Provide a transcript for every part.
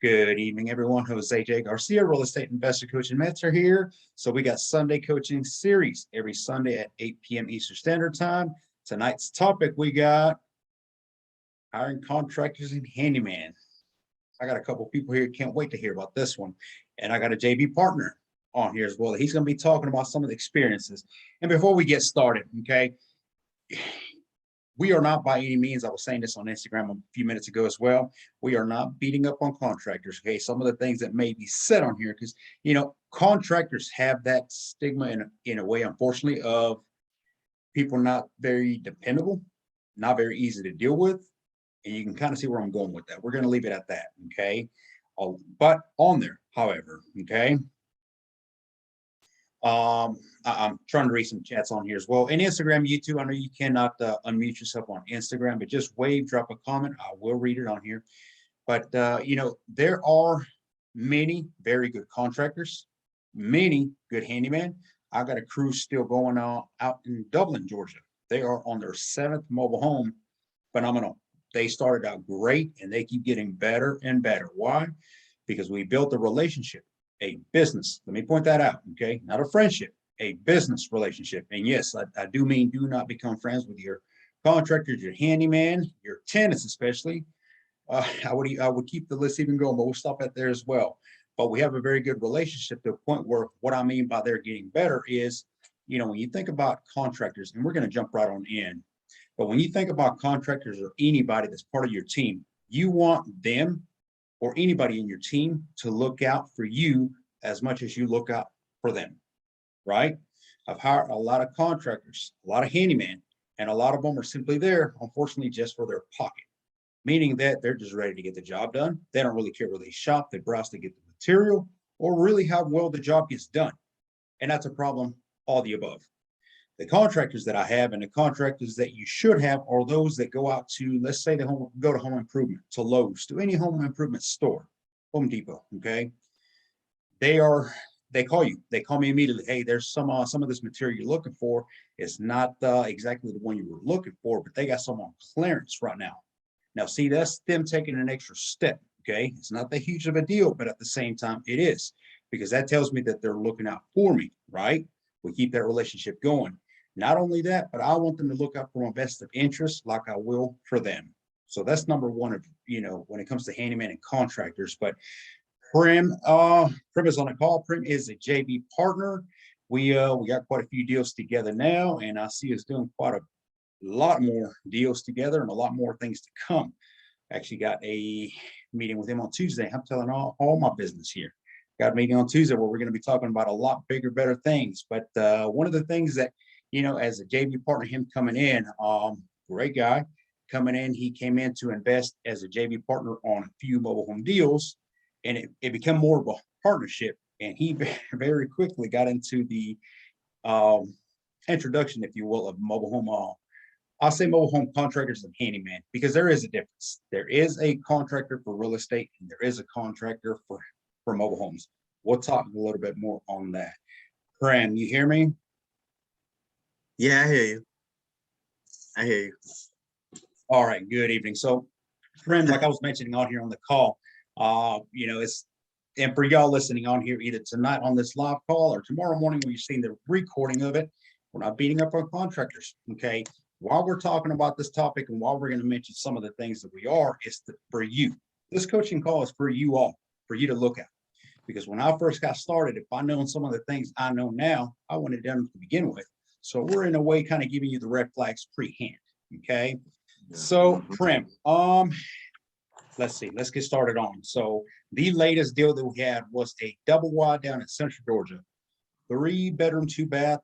Good evening, everyone. Jose J. Garcia, real estate investor coach and mentor here. So we got Sunday coaching series every Sunday at 8 p.m. Eastern Standard Time. Tonight's topic, we got hiring contractors and handyman. I got a couple people here, can't wait to hear about this one. And I got a JV partner on here as well. He's going to be talking about some of the experiences. And before we get started, okay, we are not by any means, I was saying this on Instagram a few minutes ago as well, we are not beating up on contractors. Okay, some of the things that may be said on here, because contractors have that stigma in a way, unfortunately, of people not very dependable, not very easy to deal with. And you can kind of see where I'm going with that. We're going to leave it at that. Okay. But on there, however, okay, I'm trying to read some chats on here as well. And Instagram, YouTube, I know you cannot unmute yourself on Instagram, but just wave, drop a comment. I will read it on here. But, there are many very good contractors, many good handyman. I got a crew still going on out in Dublin, Georgia. They are on their 7th mobile home. Phenomenal. They started out great and they keep getting better and better. Why? Because we built a relationship. A business, let me point that out, okay? Not a friendship, a business relationship. And yes, I do mean do not become friends with your contractors, your handyman, your tenants especially. I would keep the list even going, but we'll stop at there as well. But we have a very good relationship to a point where what I mean by they're getting better is, when you think about contractors, and we're going to jump right on in, but when you think about contractors or anybody that's part of your team, you want them or anybody in your team to look out for you as much as you look out for them, right? I've hired a lot of contractors, a lot of handymen, and a lot of them are simply there, unfortunately, just for their pocket, meaning that they're just ready to get the job done. They don't really care where they shop, they browse to get the material, or really how well the job gets done. And that's a problem, all the above. The contractors that I have and the contractors that you should have are those that go out to, let's say, go to home improvement, to Lowe's, to any home improvement store, Home Depot. Okay, they call you. They call me immediately. Hey, there's some of this material you're looking for. It's not exactly the one you were looking for, but they got some on clearance right now. Now, see, that's them taking an extra step. Okay, it's not that huge of a deal, but at the same time, it is, because that tells me that they're looking out for me. Right? We keep that relationship going. Not only that, but I want them to look out for my best of interest like I will for them. So that's number one of, when it comes to handyman and contractors. But Prim is on a call. Prim is a JV partner. We got quite a few deals together now, and I see us doing quite a lot more deals together and a lot more things to come. Actually got a meeting with him on Tuesday. I'm telling all my business here. Got a meeting on Tuesday where we're going to be talking about a lot bigger, better things. But one of the things that as a JV partner, him coming in, great guy coming in. He came in to invest as a JV partner on a few mobile home deals, and it became more of a partnership. And he very quickly got into the introduction, if you will, of mobile home. I'll say mobile home contractors and handyman, because there is a difference. There is a contractor for real estate, and there is a contractor for mobile homes. We'll talk a little bit more on that. Pram, you hear me? Yeah, I hear you. I hear you. All right, good evening. So, friend, like I was mentioning on here on the call, and for y'all listening on here either tonight on this live call or tomorrow morning when you're seeing the recording of it, we're not beating up on contractors, okay? While we're talking about this topic and while we're going to mention some of the things that we are, it's for you. This coaching call is for you all, for you to look at. Because when I first got started, if I known some of the things I know now, I wouldn't have done it to begin with. So we're in a way kind of giving you the red flags pre-hand, okay? So Prim, let's see, let's get started on. So the latest deal that we had was a double wide down in Central Georgia, 3-bedroom, 2-bath.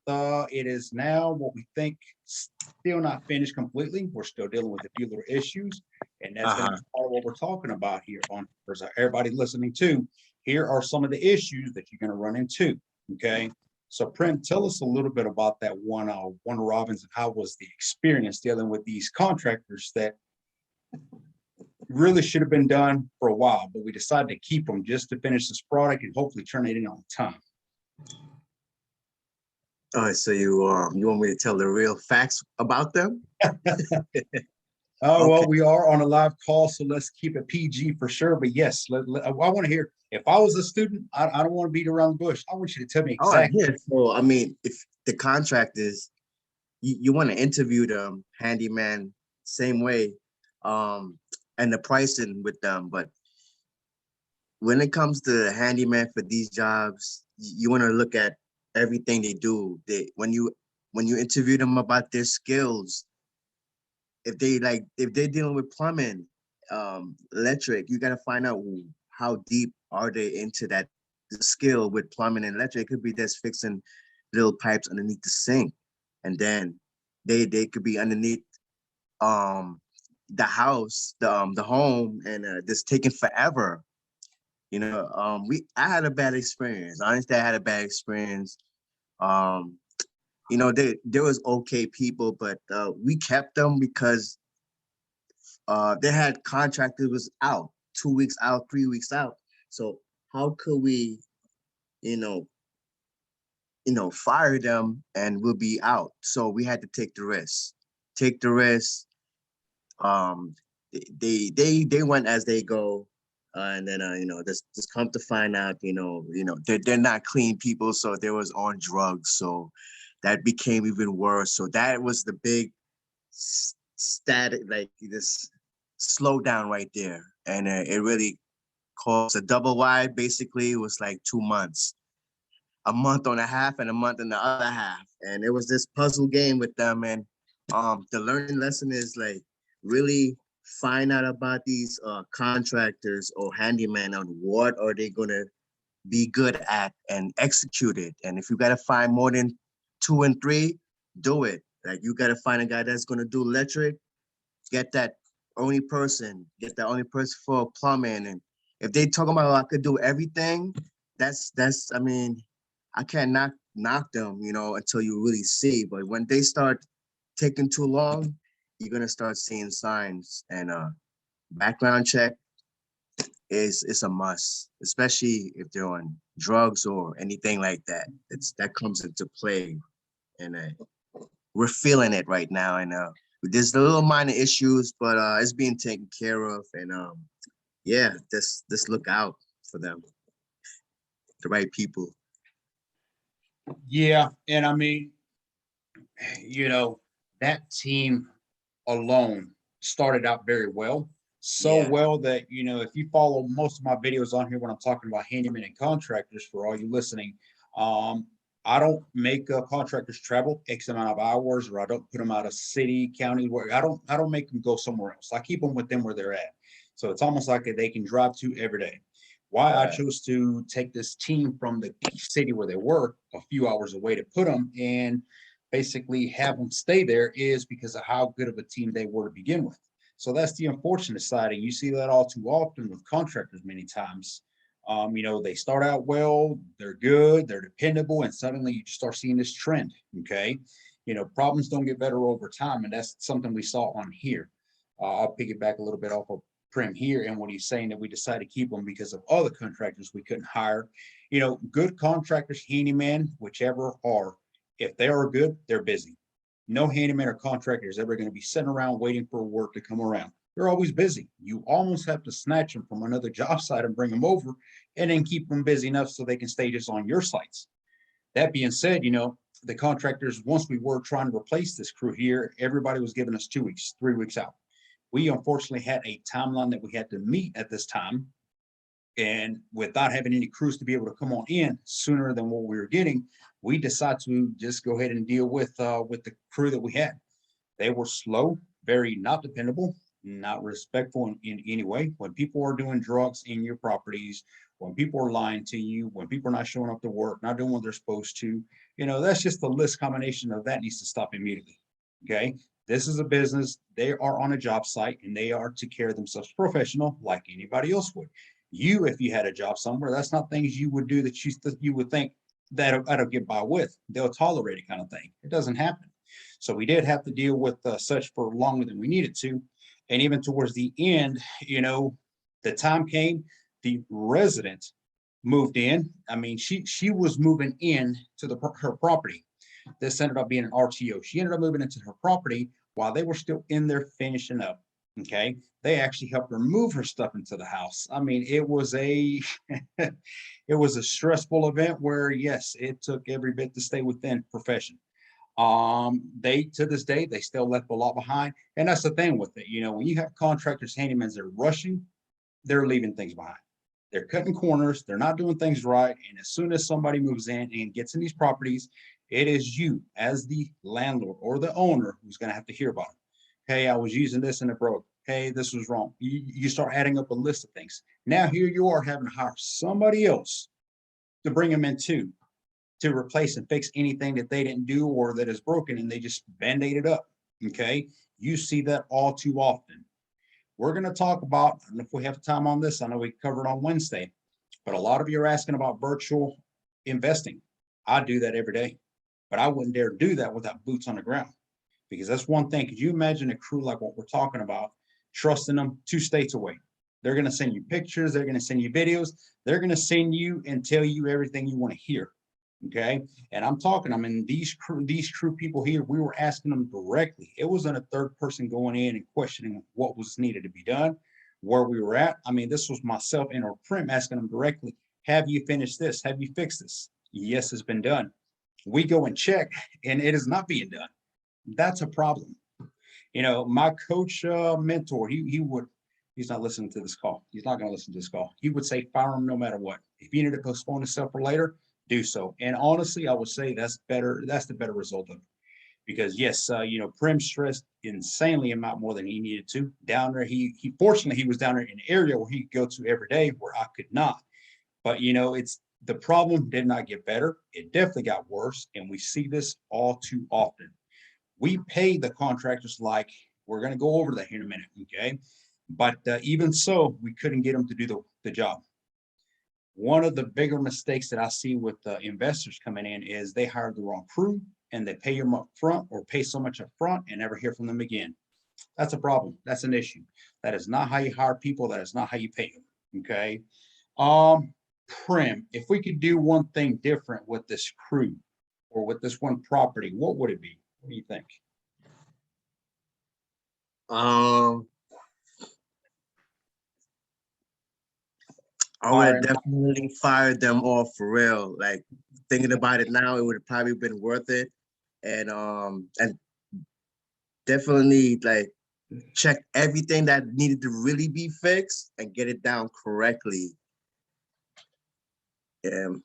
It is now what we think still not finished completely. We're still dealing with a few little issues, and that's going to be part of what we're talking about here on for everybody listening to. Here are some of the issues that you're going to run into, okay? So, Prim, tell us a little bit about that one Robbins, and how was the experience dealing with these contractors that really should have been done for a while, but we decided to keep them just to finish this product and hopefully turn it in on time. All right, so you want me to tell the real facts about them? Oh, Okay. well, we are on a live call, so let's keep it PG for sure. But yes, I want to hear if I was a student, I don't want to beat around the bush. I want you to tell me All right, exactly. yeah. So I mean, if the contractors, you want to interview them, handyman, same way, um, and the pricing with them. But when it comes to handyman for these jobs, you want to look at everything they do. When you interview them about their skills, if they're dealing with plumbing, electric, you got to find out how deep are they into that skill with plumbing and electric. It could be just fixing little pipes underneath the sink, and then they could be underneath um the house, the home, and just taking forever. I had a bad experience. Honestly, I had a bad experience. Um, there was okay people, but we kept them because they had contractors was out 2 weeks out, 3 weeks out. So how could we, you know, fire them and we'll be out? So we had to take the risk. Take the risk. Um, they went as they go, and then just come to find out, they're not clean people, so they was on drugs. So that became even worse. So that was the big static, like this slowdown right there, and it really caused a double wide. Basically, it was like 2 months, a month and a half, and a month and the other half, and it was this puzzle game with them. And the learning lesson is like really find out about these contractors or handyman on what are they gonna be good at and execute it. And if you gotta find more than two and three, do it. Like you gotta find a guy that's gonna do electric, get that only person for plumbing. And if they talk about, oh, I could do everything, that's I mean, I can't knock them, until you really see. But when they start taking too long, you're gonna start seeing signs. And background check is a must, especially if they're on drugs or anything like that. That comes into play, and we're feeling it right now. And there's the little minor issues, but it's being taken care of. And yeah, just look out for them, the right people. Yeah, and I mean, you know, that team alone started out very well. So Yeah. well that, if you follow most of my videos on here when I'm talking about handyman and contractors, for all you listening, um, I don't make contractors travel X amount of hours, or I don't put them out of city, county, where I don't make them go somewhere else. I keep them with them where they're at. So it's almost like they can drive to every day. Why I Right. chose to take this team from the city where they work a few hours away to put them and basically have them stay there is because of how good of a team they were to begin with. So that's the unfortunate side. And you see that all too often with contractors many times. They start out well, they're good, they're dependable, and suddenly you just start seeing this trend. Okay. Problems don't get better over time. And that's something we saw on here. I'll piggyback a little bit off of Prim here and what he's saying, that we decided to keep them because of all the contractors we couldn't hire. Good contractors, handyman, whichever are, if they are good, they're busy. No handyman or contractor is ever going to be sitting around waiting for work to come around. They're always busy. You almost have to snatch them from another job site and bring them over, and then keep them busy enough so they can stay just on your sites. That being said, the contractors, once we were trying to replace this crew here, everybody was giving us 2 weeks, 3 weeks out. We unfortunately had a timeline that we had to meet at this time, and without having any crews to be able to come on in sooner than what we were getting, we decided to just go ahead and deal with the crew that we had. They were slow, very not dependable, not respectful in any way. When people are doing drugs in your properties, when people are lying to you, when people are not showing up to work, not doing what they're supposed to, that's just the list combination of that needs to stop immediately. Okay. This is a business. They are on a job site and they are to carry themselves professional like anybody else would. You, if you had a job somewhere, that's not things you would do that you would think that'll get by with. They'll tolerate it kind of thing. It doesn't happen. So we did have to deal with such for longer than we needed to. And even towards the end, the time came, the resident moved in. I mean, she was moving in to her property. This ended up being an RTO. She ended up moving into her property while they were still in there finishing up. Okay. They actually helped her move her stuff into the house. I mean, it was a it was a stressful event where yes, it took every bit to stay within profession. They to this day, they still left a lot behind. And that's the thing with it. When you have contractors, handymen, they're rushing, they're leaving things behind. They're cutting corners, they're not doing things right. And as soon as somebody moves in and gets in these properties, it is you as the landlord or the owner who's going to have to hear about it. Hey, I was using this and it broke. Hey, this was wrong. You start adding up a list of things. Now here you are having to hire somebody else to bring them in too, to replace and fix anything that they didn't do or that is broken, and they just band-aid it up. Okay. You see that all too often. We're going to talk about, and if we have time on this, I know we covered on Wednesday, but a lot of you are asking about virtual investing. I do that every day, but I wouldn't dare do that without boots on the ground, because that's one thing. Could you imagine a crew like what we're talking about, trusting them 2 states away? They're going to send you pictures. They're going to send you videos. They're going to send you and tell you everything you want to hear. Okay. And I mean, these crew people here, we were asking them directly. It wasn't a third person going in and questioning what was needed to be done, where we were at. I mean, this was myself and our prim asking them directly, have you finished this? Have you fixed this? Yes, it's been done. We go and check and it is not being done. That's a problem. My coach mentor, he's not listening to this call. He's not going to listen to this call. He would say, fire him no matter what. If you need to postpone yourself for later, do so. And honestly, I would say that's better. That's the better result of it. Because yes, Prim stressed insanely amount more than he needed to. Down there, he fortunately he was down there in an area where he could go to every day where I could not. But it's the problem did not get better. It definitely got worse. And we see this all too often. We pay the contractors like we're going to go over that here in a minute. Okay. But even so, we couldn't get them to do the job. One of the bigger mistakes that I see with investors coming in is they hire the wrong crew and they pay them up front or pay so much up front and never hear from them again. That's a problem. That's an issue. That is not how you hire people. That is not how you pay them. Okay. Um, Prim, if we could do one thing different with this crew or with this one property, what would it be? What do you think? Um, I would have Hiring. definitely fired them off for real. Like thinking about it now, it would have probably been worth it. And definitely like check everything that needed to really be fixed and get it down correctly.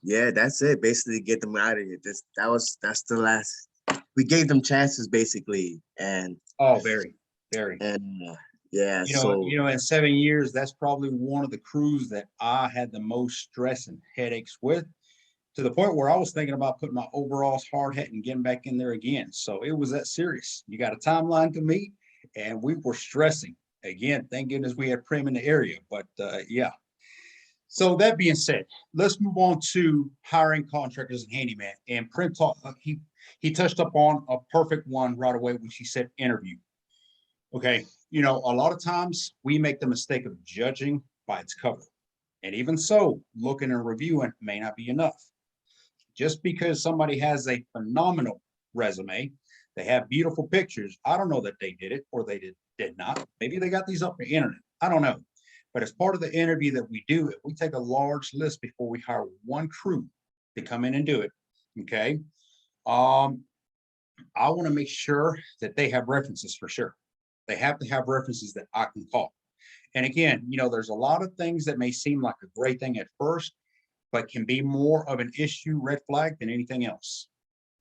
Yeah, that's it. Basically, get them out of here. That's the last. We gave them chances basically, Oh, very, very. and yeah. You know, So you know, in 7 years, that's probably one of the crews that I had the most stress and headaches with, to the point where I was thinking about putting my overalls, hard hat, and getting back in there again. So it was that serious. You got a timeline to meet, and we were stressing. Again, thank goodness we had Prim in the area. But yeah. So that being said, let's move on to hiring contractors and handyman. And Prim talk, he touched up on a perfect one right away, which he said interview. Okay, a lot of times we make the mistake of judging by its cover. And even so, looking and reviewing may not be enough. Just because somebody has a phenomenal resume, they have beautiful pictures. I don't know that they did it or they did not. Maybe they got these up the internet. I don't know. But as part of the interview that we do, we take a large list before we hire one crew to come in and do it. Okay. Um, I want to make sure that they have references for sure. They have to have references that I can call. And again, there's a lot of things that may seem like a great thing at first, but can be more of an issue, red flag than anything else.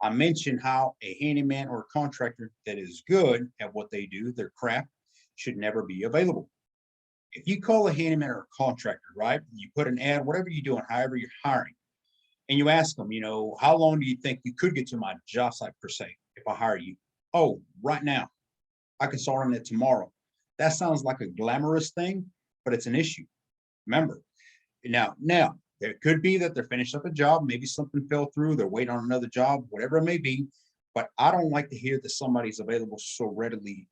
I mentioned how a handyman or a contractor that is good at what they do, their craft, should never be available. If you call a handyman or a contractor, right, you put an ad, whatever you're doing, however you're hiring, and you ask them, how long do you think you could get to my job site per se if I hire you? Oh, right now. I can start on it tomorrow. That sounds like a glamorous thing, but it's an issue. Remember, now there could be that they're finished up a job, maybe something fell through, they're waiting on another job, whatever it may be. But I don't like to hear that somebody's available so readily,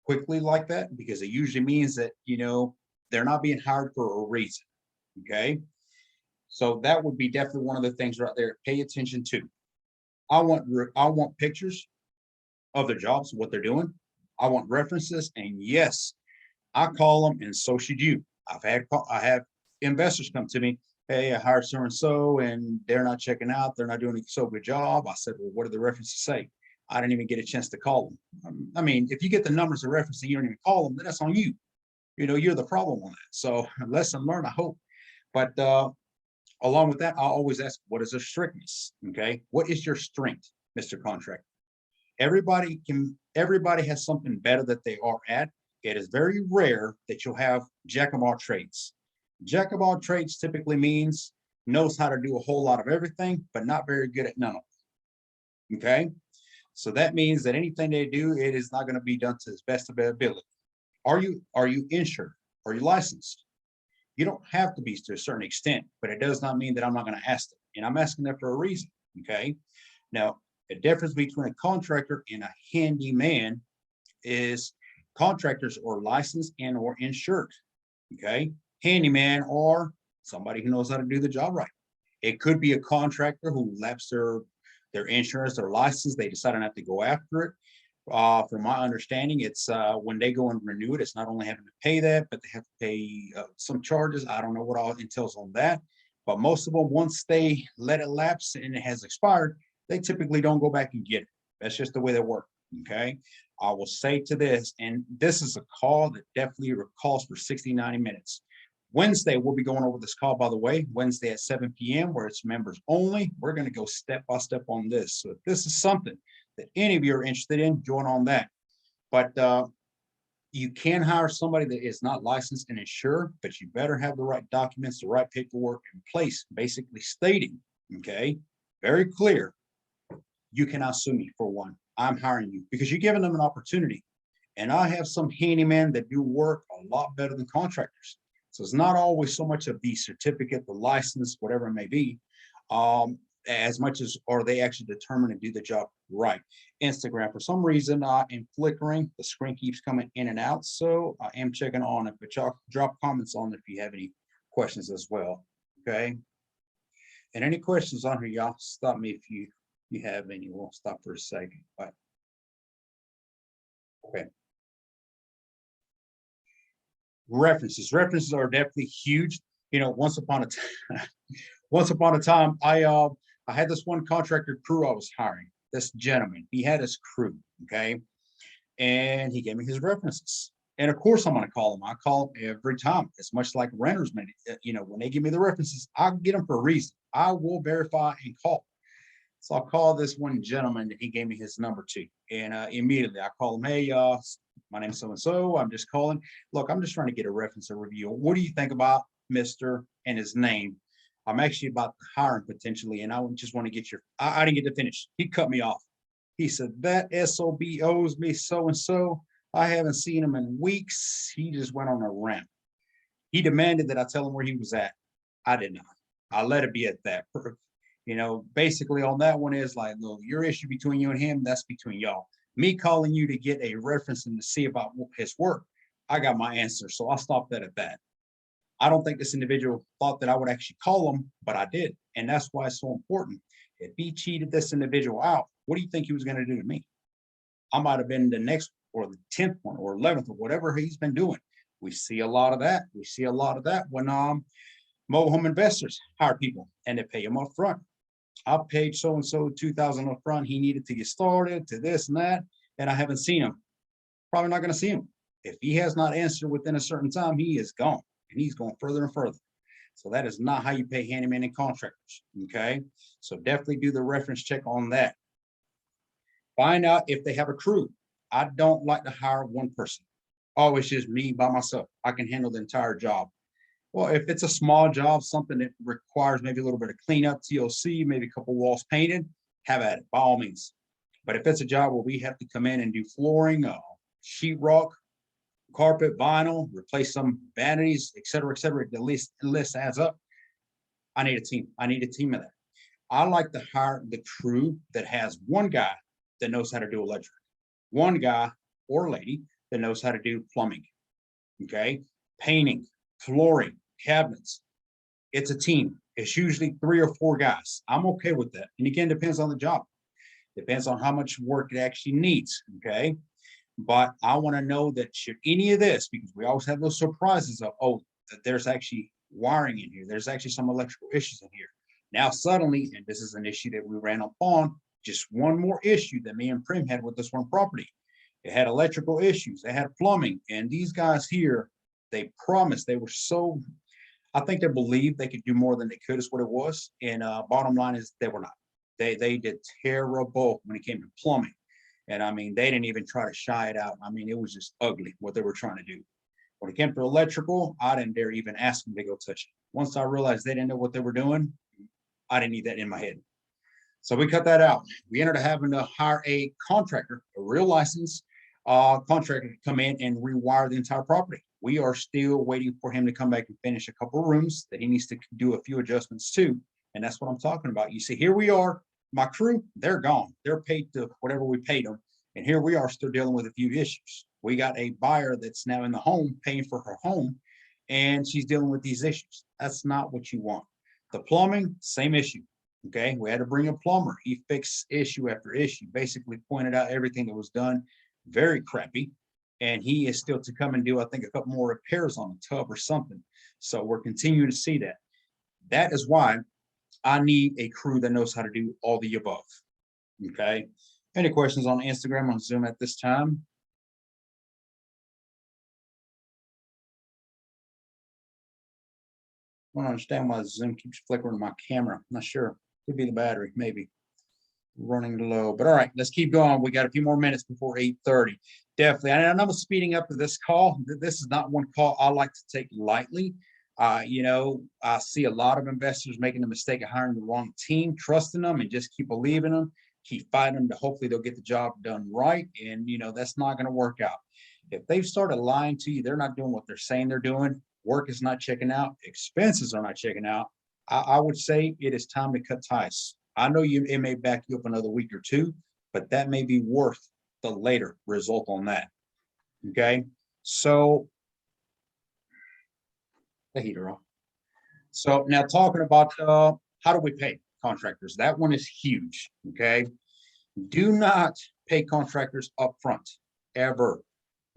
quickly like that, because it usually means that they're not being hired for a reason. Okay, so that would be definitely one of the things right there. Pay attention to. I want pictures of their jobs, what they're doing. I want references, and yes, I call them, and so should you. I have investors come to me, hey, I hired so and so, and they're not checking out. They're not doing a so good job. I said, well, what do the references say? I didn't even get a chance to call them. I mean, if you get the numbers of reference and you don't even call them, then that's on you. You know, you're the problem on that. So lesson learned, I hope. But along with that, I always ask, what is their strengths? Okay, what is your strength, Mr. Contractor? Everybody has something better that they are at. It is very rare that you'll have jack of all trades. Jack of all trades typically means knows how to do a whole lot of everything, but not very good at none of it. Okay, so that means that anything they do, it is not going to be done to its best of their ability. Are you insured? Are you licensed? You don't have to be to a certain extent, but it does not mean that I'm not going to ask them. And I'm asking that for a reason. Okay. Now, the difference between a contractor and a handyman is contractors are licensed and or insured. Okay. Handyman or somebody who knows how to do the job right. It could be a contractor who lapsed their insurance, their license, they decided not to go after it. From my understanding, it's when they go and renew it, it's not only having to pay that, but they have to pay some charges. I don't know what all entails on that, but most of them, once they let it lapse and it has expired, they typically don't go back and get it. That's just the way they work. Okay. I will say to this, and this is a call that definitely calls for 60, 90 minutes. Wednesday, we'll be going over this call, by the way, Wednesday at 7 p.m., where it's members only. We're going to go step by step on this. So if this is something that any of you are interested in, join on that. But you can hire somebody that is not licensed and insured, but you better have the right documents, the right paperwork in place, basically stating, okay, very clear, you cannot sue me for one. I'm hiring you because you're giving them an opportunity. And I have some handymen that do work a lot better than contractors. So it's not always so much of the certificate, the license, whatever it may be, as much as are they actually determined to do the job right. Instagram, for some reason, in flickering, the screen keeps coming in and out. So I am checking on it, but y'all drop comments on it if you have any questions as well. Okay. And any questions on here, y'all stop me if you have any. We'll stop for a second. But okay. References are definitely huge. You know, once upon a time, I had this one contractor crew I was hiring. This gentleman, he had his crew, okay, and he gave me his references. And of course, I'm going to call him. I call him every time. It's much like renters, man. You know, when they give me the references, I'll get them for a reason. I will verify and call. So I'll call this one gentleman that he gave me his number to, and immediately I call him, hey, my name's so-and-so, I'm just calling. Look, I'm just trying to get a reference or review. What do you think about Mr. and his name? I'm actually about to hire him potentially, and I just want to get I didn't get to finish. He cut me off. He said, that SOB owes me so-and-so. I haven't seen him in weeks. He just went on a rant. He demanded that I tell him where he was at. I did not. I let it be at that. You know, basically on that one is like, look, your issue between you and him, that's between y'all. Me calling you to get a reference and to see about his work, I got my answer. So I'll stop that at that. I don't think this individual thought that I would actually call him, but I did. And that's why it's so important. If he cheated this individual out, what do you think he was going to do to me? I might have been the next or the 10th one or 11th or whatever he's been doing. We see a lot of that. We see a lot of that when mobile home investors hire people and they pay them up front. I paid so-and-so 2,000 up front. He needed to get started to this and that, and I haven't seen him. Probably not going to see him. If he has not answered within a certain time, he is gone, and he's going further and further. So that is not how you pay handyman and contractors, okay? So definitely do the reference check on that. Find out if they have a crew. I don't like to hire one person. Oh, it's just me by myself. I can handle the entire job. Well, if it's a small job, something that requires maybe a little bit of cleanup, TLC, maybe a couple walls painted, have at it, by all means. But if it's a job where we have to come in and do flooring, sheetrock, carpet, vinyl, replace some vanities, et cetera, the list adds up. I need a team. I need a team of that. I like to hire the crew that has one guy that knows how to do electric, one guy or lady that knows how to do plumbing, okay, painting, flooring, cabinets. It's a team. It's usually 3 or 4 guys. I'm okay with that. And again, depends on the job. Depends on how much work it actually needs. Okay. But I want to know that should any of this, because we always have those surprises of, oh, that there's actually wiring in here. There's actually some electrical issues in here. Now, suddenly, and this is an issue that we ran up on, just one more issue that me and Prim had with this one property. It had electrical issues, they had plumbing, and these guys here, they promised, they were so, I think they believed they could do more than they could is what it was. And bottom line is they were not. They did terrible when it came to plumbing. And I mean, they didn't even try to shy it out. I mean, it was just ugly what they were trying to do. When it came to electrical, I didn't dare even ask them to go touch it. Once I realized they didn't know what they were doing, I didn't need that in my head. So we cut that out. We ended up having to hire a contractor, a real licensed contractor to come in and rewire the entire property. We are still waiting for him to come back and finish a couple of rooms that he needs to do a few adjustments to. And that's what I'm talking about. You see, here we are, my crew, they're gone. They're paid to whatever we paid them. And here we are still dealing with a few issues. We got a buyer that's now in the home paying for her home, and she's dealing with these issues. That's not what you want. The plumbing, same issue. Okay, we had to bring a plumber. He fixed issue after issue, basically pointed out everything that was done very crappy. And he is still to come and do, I think, a couple more repairs on the tub or something. So we're continuing to see that. That is why I need a crew that knows how to do all the above. Okay. Any questions on Instagram on Zoom at this time? I don't understand why Zoom keeps flickering my camera. I'm not sure. Could be the battery, maybe running low. But all right, let's keep going. We got a few more minutes before 8:30. Definitely. I know I'm speeding up to this call. This is not one call I like to take lightly. I see a lot of investors making the mistake of hiring the wrong team, trusting them, and just keep believing them, keep fighting them to hopefully they'll get the job done right. And, that's not going to work out. If they've started lying to you, they're not doing what they're saying they're doing. Work is not checking out. Expenses are not checking out. I would say it is time to cut ties. I know it may back you up another week or two, but that may be worth the later result on that. Okay. So the heater off. So now talking about how do we pay contractors? That one is huge. Okay. Do not pay contractors up front ever.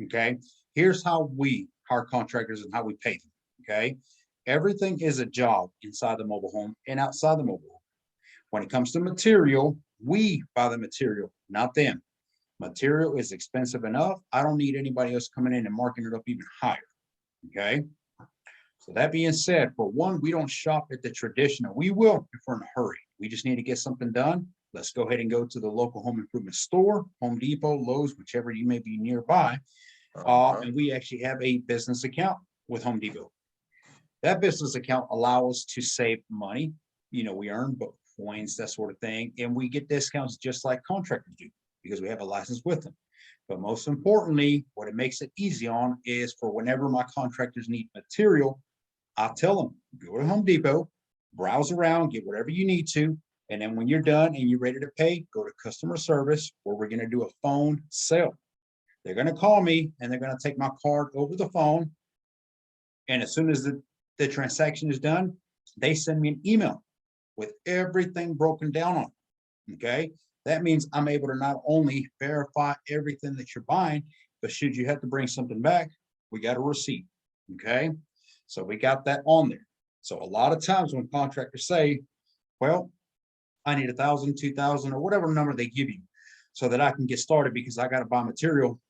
Okay. Here's how we hire contractors and how we pay them. Okay. Everything is a job inside the mobile home and outside the mobile home. When it comes to material, we buy the material, not them. Material is expensive enough. I don't need anybody else coming in and marking it up even higher. Okay. So that being said, for one, we don't shop at the traditional. We will if we're in a hurry. We just need to get something done. Let's go ahead and go to the local home improvement store, Home Depot, Lowe's, whichever you may be nearby. And we actually have a business account with Home Depot. That business account allows us to save money. We earn points, that sort of thing, and we get discounts just like contractors do because we have a license with them. But most importantly, what it makes it easy on is for whenever my contractors need material, I'll tell them, go to Home Depot, browse around, get whatever you need to. And then when you're done and you're ready to pay, go to customer service where we're going to do a phone sale. They're going to call me and they're going to take my card over the phone. And as soon as the transaction is done, they send me an email with everything broken down on it. Okay. That means I'm able to not only verify everything that you're buying, but should you have to bring something back, we got a receipt. Okay. So we got that on there. So a lot of times when contractors say, well, I need 1,000, 2,000, or whatever number they give you so that I can get started because I got to buy material,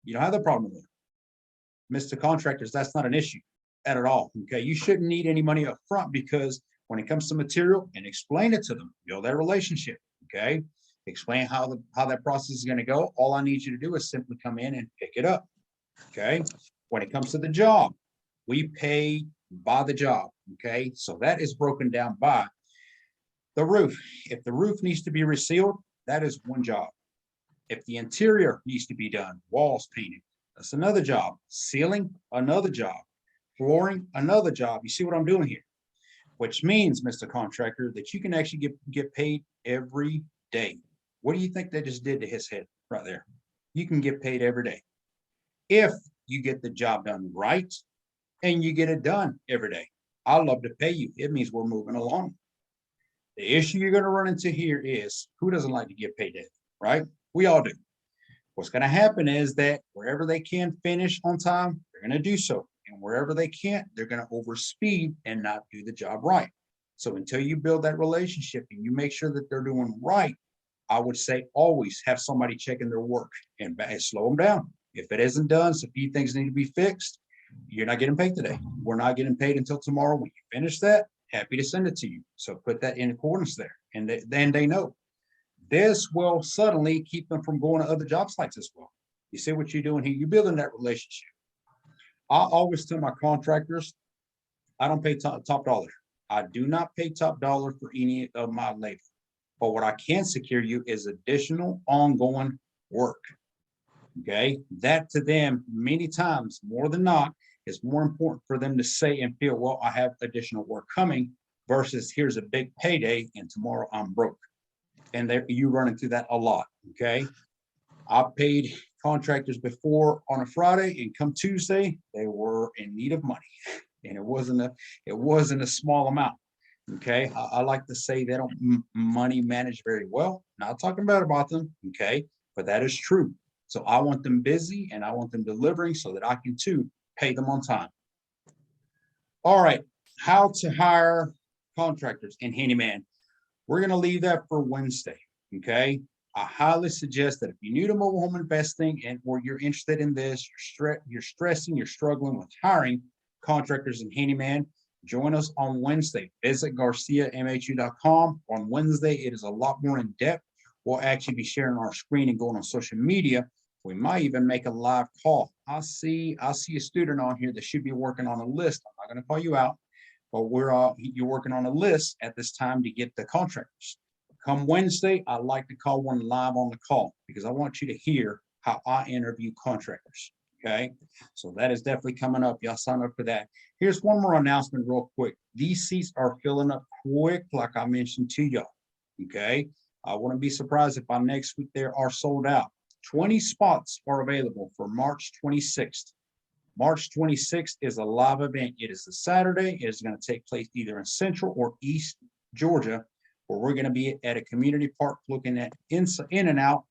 you don't have the problem with it. Mr. Contractors, that's not an issue at all. Okay. You shouldn't need any money up front because when it comes to material, and explain it to them, build that relationship. Okay. Explain how that process is going to go. All I need you to do is simply come in and pick it up. Okay. When it comes to the job, we pay by the job. Okay. So that is broken down by the roof. If the roof needs to be resealed, that is one job. If the interior needs to be done, walls painted, that's another job. Ceiling, another job. Flooring, another job. You see what I'm doing here? Which means, Mr. Contractor, that you can actually get paid every day. What do you think they just did to his head right there? You can get paid every day if you get the job done right and you get it done every day. I'd love to pay you. It means we're moving along. The issue you're going to run into here is who doesn't like to get paid daily, right? We all do. What's going to happen is that wherever they can finish on time, they're going to do so. And wherever they can't, they're going to overspeed and not do the job right. So until you build that relationship and you make sure that they're doing right, I would say always have somebody checking their work and slow them down. If it isn't done, so a few things need to be fixed, you're not getting paid today. We're not getting paid until tomorrow. When you finish that, happy to send it to you. So put that in accordance there. And then they know. This will suddenly keep them from going to other job sites as well. You see what you're doing here? You're building that relationship. I always tell my contractors, I don't pay top dollar. I do not pay top dollar for any of my labor. But what I can secure you is additional ongoing work. Okay. That to them, many times, more than not, is more important for them to say and feel, well, I have additional work coming versus here's a big payday and tomorrow I'm broke. And you run into that a lot. Okay. I paid contractors before on a Friday, and come Tuesday, they were in need of money. And it wasn't a small amount. Okay. I like to say they don't money manage very well. Not talking bad about them. Okay. But that is true. So I want them busy and I want them delivering so that I can too pay them on time. All right. How to hire contractors and handyman. We're going to leave that for Wednesday. Okay. I highly suggest that if you're new to mobile home investing and or you're interested in this, you're stressing, you're struggling with hiring contractors and handyman, join us on Wednesday. Visit GarciaMHU.com. On Wednesday, it is a lot more in depth. We'll actually be sharing our screen and going on social media. We might even make a live call. I see a student on here that should be working on a list. I'm not going to call you out, but you're working on a list at this time to get the contractors. Come Wednesday, I like to call one live on the call because I want you to hear how I interview contractors. Okay, so that is definitely coming up. Y'all sign up for that. Here's one more announcement real quick. These seats are filling up quick, like I mentioned to y'all. Okay, I wouldn't be surprised if by next week they are sold out. 20 spots are available for March 26th. March 26th is a live event. It is a Saturday. It is going to take place either in Central or East Georgia, where we're going to be at a community park looking at in and out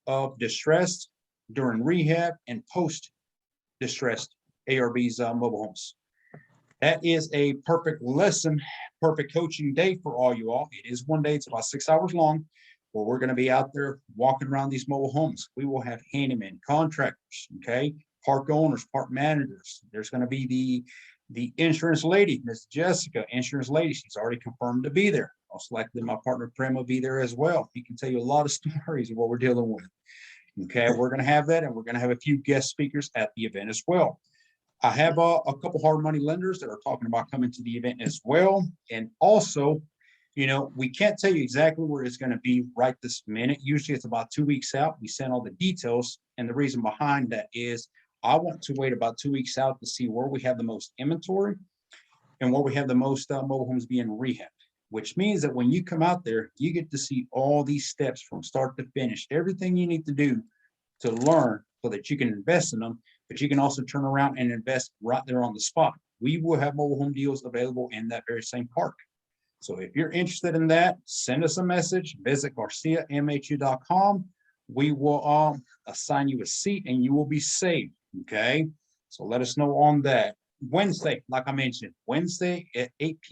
of distressed during rehab and post-distressed ARB's mobile homes. That is a perfect lesson, perfect coaching day for all you all. It is one day. It's about 6 hours long, where we're going to be out there walking around these mobile homes. We will have handyman contractors, okay, park owners, park managers. There's going to be the insurance lady, Miss Jessica, insurance lady. She's already confirmed to be there. Most likely my partner Prem will be there as well. He can tell you a lot of stories of what we're dealing with. Okay, we're going to have that, and we're going to have a few guest speakers at the event as well. I have a couple hard money lenders that are talking about coming to the event as well. And also, you know, we can't tell you exactly where it's going to be right this minute. Usually it's about 2 weeks out. We send all the details. And the reason behind that is I want to wait about 2 weeks out to see where we have the most inventory and where we have the most mobile homes being rehabbed, which means that when you come out there, you get to see all these steps from start to finish, everything you need to do to learn so that you can invest in them, but you can also turn around and invest right there on the spot. We will have mobile home deals available in that very same park. So if you're interested in that, send us a message, visit GarciaMHU.com. We will assign you a seat and you will be saved. Okay. So let us know on that. Wednesday, like I mentioned, Wednesday at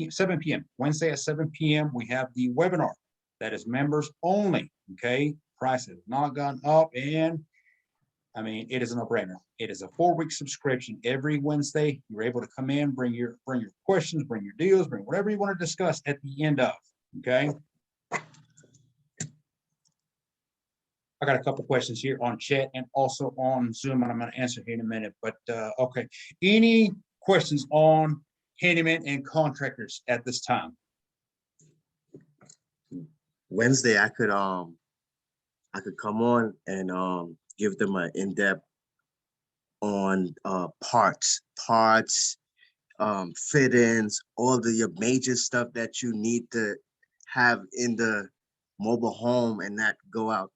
7 p.m. Wednesday at 7 p.m. we have the webinar that is members only. Okay. Price has not gone up, and I mean, it is a no-brainer. It is a 4-week subscription. Every Wednesday, you're able to come in, bring your questions, bring your deals, bring whatever you want to discuss at the end of. Okay. I got a couple questions here on chat and also on Zoom, and I'm going to answer here in a minute. But okay, any questions on handyman and contractors at this time? Wednesday, I could come on and give them an in-depth on parts, fit-ins, all your major stuff that you need to have in the mobile home and not go out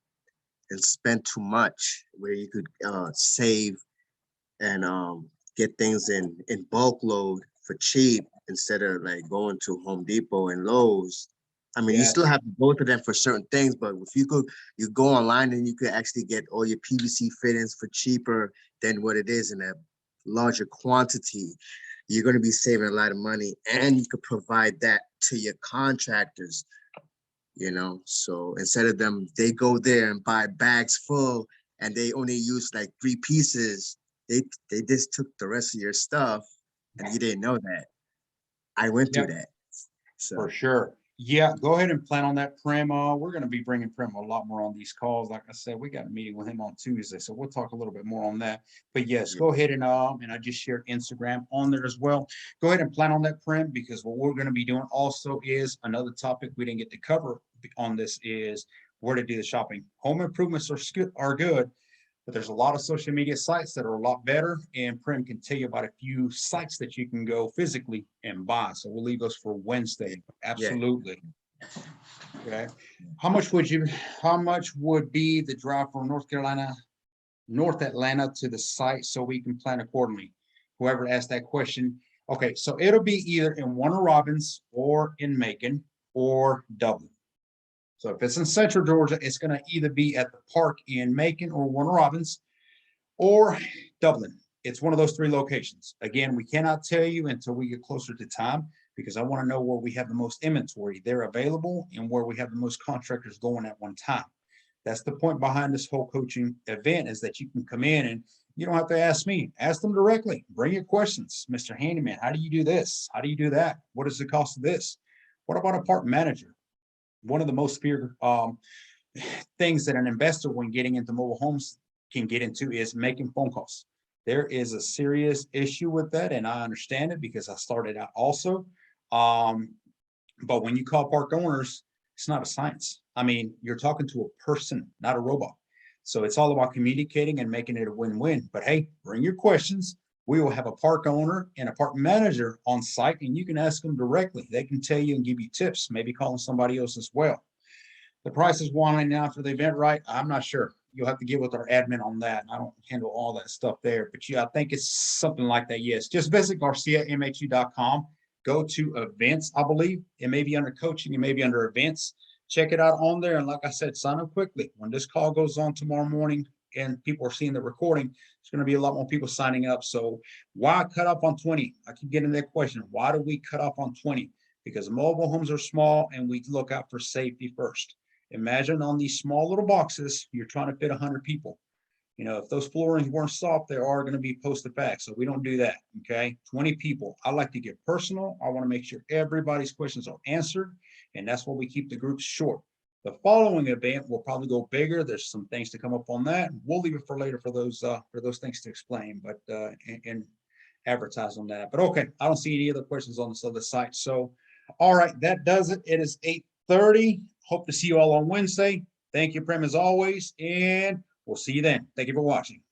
and spend too much, where you could save and get things in bulk load for cheap instead of like going to Home Depot and Lowe's I mean, you still Yes, have to go to them for certain things, but if you go online and you could actually get all your PVC fittings for cheaper than what it is in a larger quantity. You're going to be saving a lot of money, and you could provide that to your contractors. So instead of them, they go there and buy bags full, and they only use like 3 pieces. They just took the rest of your stuff, and you didn't know that. I went through yep, that. for So sure. Yeah, go ahead and plan on that, Prim. We're going to be bringing Prim a lot more on these calls. Like I said, we got a meeting with him on Tuesday, so we'll talk a little bit more on that. But yes, yeah, go ahead and I just shared Instagram on there as well. Go ahead and plan on that, Prim, because what we're going to be doing also is another topic we didn't get to cover on this is where to do the shopping. Home improvements are good, but there's a lot of social media sites that are a lot better. And Prim can tell you about a few sites that you can go physically and buy. So we'll leave those for Wednesday. yeah. Absolutely. Okay. How much would be the drive from North Atlanta to the site so we can plan accordingly? Whoever asked that question. Okay. So it'll be either in Warner Robins or in Macon or Dublin. So if it's in Central Georgia, it's going to either be at the park in Macon or Warner Robins or Dublin. It's one of those 3 locations. Again, we cannot tell you until we get closer to time because I want to know where we have the most inventory there available and where we have the most contractors going at one time. That's the point behind this whole coaching event is that you can come in and you don't have to ask me, ask them directly. Bring your questions. Mr. Handyman, how do you do this? How do you do that? What is the cost of this? What about a part manager? One of the most feared things that an investor when getting into mobile homes can get into is making phone calls. There is a serious issue with that, and I understand it because I started out also. Um, but when you call park owners, it's not a science. I mean, you're talking to a person, not a robot. So it's all about communicating and making it a win-win. But hey, bring your questions. We will have a park owner and a park manager on site, and you can ask them directly. They can tell you and give you tips, maybe calling somebody else as well. The price is $199 for the event, right? I'm not sure. You'll have to get with our admin on that. I don't handle all that stuff there, but yeah, I think it's something like that. Yes, just visit GarciaMHU.com. Go to events, I believe. It may be under coaching, it may be under events. Check it out on there. And like I said, sign up quickly. When this call goes on tomorrow morning and people are seeing the recording, it's going to be a lot more people signing up. So why cut off on 20? I keep getting that question. Why do we cut off on 20? Because mobile homes are small and we look out for safety first. Imagine on these small little boxes, you're trying to fit 100 people. If those floorings weren't soft, they are going to be posted back. So we don't do that. Okay. 20 people. I like to get personal. I want to make sure everybody's questions are answered. And that's why we keep the groups short. The following event will probably go bigger. There's some things to come up on that. We'll leave it for later for those things to explain, but and advertise on that. But okay, I don't see any other questions on this other site. So, all right, that does it. It is 8:30. Hope to see you all on Wednesday. Thank you, Prem, as always, and we'll see you then. Thank you for watching.